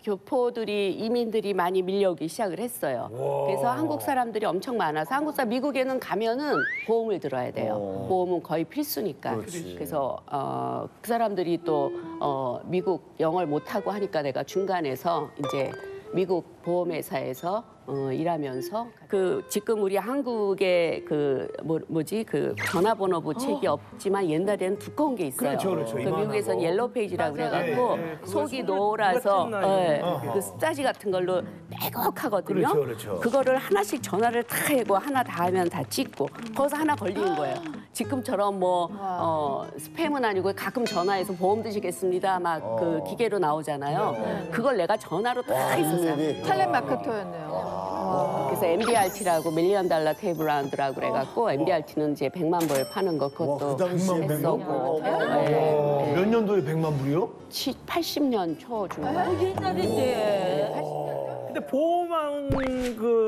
교포들이 이민들이 많이 밀려오기 시작을 했어요. 그래서 한국 사람들이 엄청 많아서 미국에는 가면은 보험을 들어야 돼요. 보험은 거의 필수니까. 그래서 그 사람들이 또 미국 영어를 못하고 하니까 내가 중간에서 이제 미국 보험회사에서 일하면서 지금 우리 한국에 그 전화번호부 책이 없지만 옛날에는 두꺼운 게 있어요. 그렇죠. 미국에서는 옐로우 페이지라고 그래갖고 속이 노라서 그 숫자지 같은 걸로 빼곡하거든요. 그렇죠. 그거를 하나씩 전화를 다 해고 하나 다 하면 다 찍고 거기서 하나 걸리는 거예요. 지금처럼 스팸은 아니고 가끔 전화해서 보험 드시겠습니다. 막 그 기계로 나오잖아요. 그걸 내가 전화로 다 했었어요. 탤레마케터였네요. 그래서 MDRT라고 밀리언 달러 테이블 라운드라고 그래갖고 MDRT는 이제 100만 불 파는 거 그것도 했었고. 몇 년도에 100만 불이요? 80년 초 중반. 옛날인데. 근데 보험왕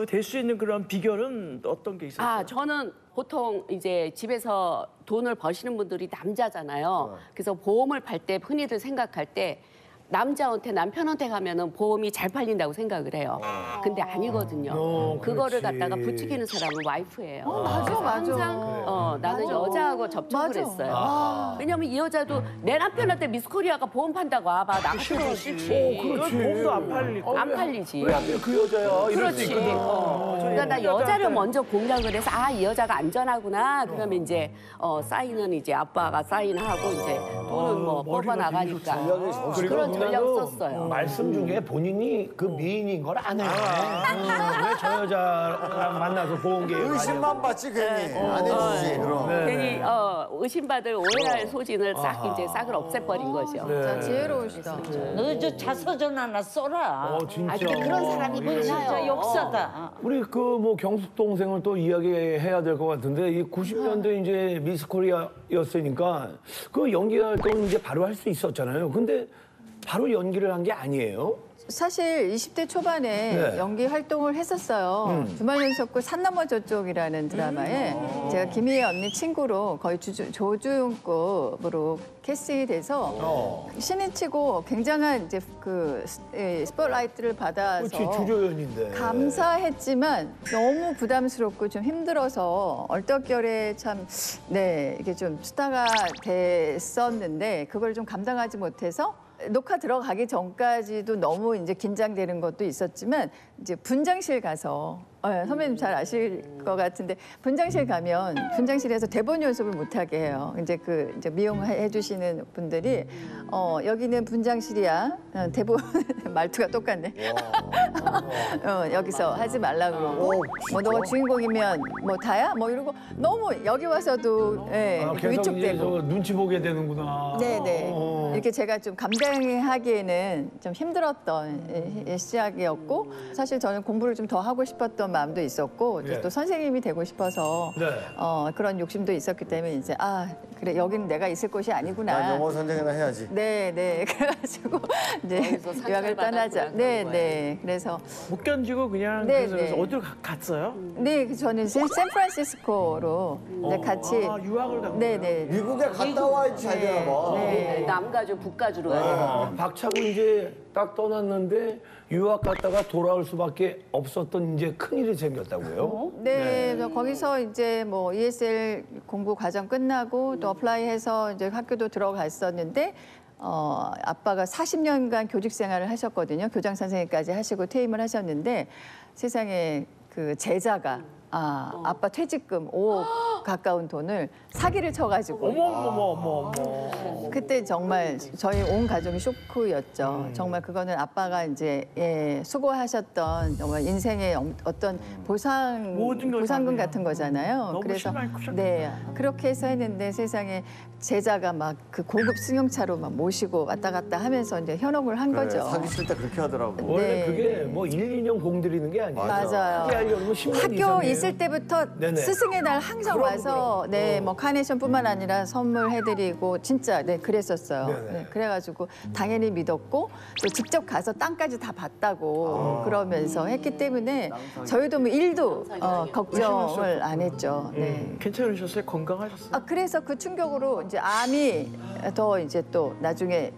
될 수 있는 그런 비결은 어떤 게 있었어요? 저는 보통 이제 집에서 돈을 버시는 분들이 남자잖아요. 그래서 보험을 팔 때 흔히들 생각할 때 남편한테 가면은 보험이 잘 팔린다고 생각을 해요. 근데 아니거든요. 그거를 갖다가 부추기는 사람은 와이프예요. 맞아. 항상 나는 여자하고 접촉을 했어요. 왜냐면 이 여자도 내 남편한테 미스코리아가 보험 판다고 와봐. 나 같으면 싫지. 그건 보험도 안 팔리고. 안 팔리지. 왜 하필 그 여자야? 이럴 수 그렇지. 있거든. 그러니까 나 여자를 먼저 공략을 해서 이 여자가 안전하구나. 그러면 이제 사인은 이제 아빠가 사인하고 이제 돈은 뽑아 나가니까. 그런 전략 썼어요. 말씀 중에 본인이 그 미인인 걸 안 해. 왜 저 여자랑 만나서 보험 계획 의심만 받지 괜히 안 해주지 그럼. 괜히 의심받을 오해할 소진을 싹을 없애버린 거죠. 자, 지혜로우시다. 너 저 자서전 하나 써라. 진짜. 근데 그런 사람이 많아요. 진짜 역사다. 우리 경숙 동생을 또 이야기해야 될 것 같은데 이 90년대 이제 미스 코리아였으니까 그 연기 활동 이제 바로 할 수 있었잖아요. 근데 바로 연기를 한 게 아니에요? 사실 20대 초반에 연기 활동을 했었어요. 주말 연속극 산 넘어 저쪽이라는 드라마에 제가 김희애 언니 친구로 거의 조주용급으로 캐스팅이 돼서 신인치고 굉장한 이제 스포트라이트를 받아서 그렇지, 주조연인데. 감사했지만 너무 부담스럽고 좀 힘들어서 얼떨결에 이게 좀 스타가 됐었는데 그걸 좀 감당하지 못해서 녹화 들어가기 전까지도 너무 이제 긴장되는 것도 있었지만 이제 분장실 가서 선배님 잘 아실 것 같은데 분장실 가면 분장실에서 대본 연습을 못하게 해요. 이제 미용해 주시는 분들이 여기는 분장실이야. 대본 말투가 똑같네. 여기서 하지 말라 그러고 너가 주인공이면 다야? 이러고 너무 여기 와서도 위축되고 눈치 보게 되는구나. 네네. 이렇게 제가 좀 감당하기에는 좀 힘들었던 시작이었고 사실 저는 공부를 좀 더 하고 싶었던 마음도 있었고 또 선생님이 되고 싶어서 그런 욕심도 있었기 때문에 이제 그래 여기는 내가 있을 곳이 아니구나. 영어 선생이나 해야지. 네네. 그래가지고 이제 유학을 떠나자. 네네. 그래서 못 견디고 그냥 그래서 어디로 갔어요? 네, 저는 샌프란시스코로 같이 유학을 간 거예요? 네네. 미국에 갔다 와야지 잘 되나 봐. 남가주 북가주로 가요. 박차고 이제 딱 떠났는데 유학 갔다가 돌아올 수밖에 없었던 이제 큰일이 생겼다고요? 네, 거기서 이제 ESL 공부 과정 끝나고 또 어플라이해서 이제 학교도 들어갔었는데 아빠가 40년간 교직 생활을 하셨거든요. 교장 선생님까지 하시고 퇴임을 하셨는데 세상에 그 제자가 아빠 퇴직금 5억 가까운 돈을 사기를 쳐가지고 어머. 그때 정말 저희 온 가족이 쇼크였죠. 정말 그거는 아빠가 이제 수고하셨던 정말 인생의 어떤 보상금 같은 거잖아요. 너무 그래서 크셨겠다. 그렇게 해서 했는데 세상에 제자가 막 그 고급 승용차로 막 모시고 왔다 갔다 하면서 이제 현혹을 한 거죠. 사기 칠 때 그렇게 하더라고. 원래 그게 1, 2년 공들이는 게 아니에요. 맞아요. 그게 아니고 10년 학교 이상이에요. 있을 때부터 스승의 날 항상 와서 카네이션뿐만 아니라 선물해드리고 진짜 그랬었어요. 그래가지고 당연히 믿었고 또 직접 가서 땅까지 다 봤다고 그러면서 했기 때문에 저희도 일도 걱정을 안 했죠. 괜찮으셨어요? 건강하셨어요? 그래서 그 충격으로 이제 암이 더 이제 또 나중에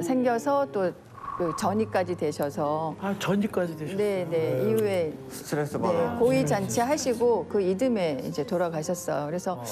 생겨서 또 그 전이까지 되셔서 아, 전이까지 되셨어요. 네, 이후에 스트레스 네, 받아. 고위 잔치 하시고 그 이듬해 이제 돌아가셨어요. 그래서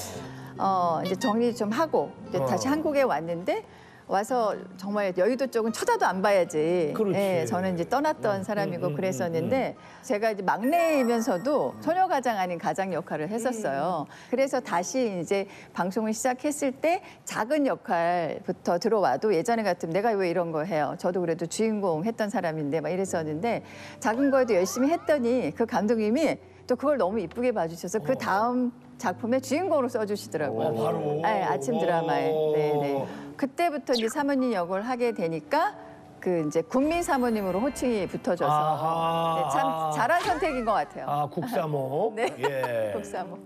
이제 정리 좀 하고 이제 다시 한국에 왔는데 와서 정말 여의도 쪽은 쳐다도 안 봐야지. 그렇지. 예, 저는 이제 떠났던 사람이고 그랬었는데 제가 이제 막내이면서도 소녀 가장 아닌 가장 역할을 했었어요. 그래서 다시 이제 방송을 시작했을 때 작은 역할부터 들어와도 예전에 같으면 내가 왜 이런 거 해요. 저도 그래도 주인공 했던 사람인데 막 이랬었는데 작은 거에도 열심히 했더니 그 감독님이 또 그걸 너무 이쁘게 봐주셔서 그 다음 작품의 주인공으로 써주시더라고요. 바로. 네, 아침 드라마에. 네. 그때부터 이제 사모님 역을 하게 되니까 그 이제 국민 사모님으로 호칭이 붙어져서 아하. 네, 참 잘한 선택인 것 같아요. 아, 국사모. 네. 예. 국사모.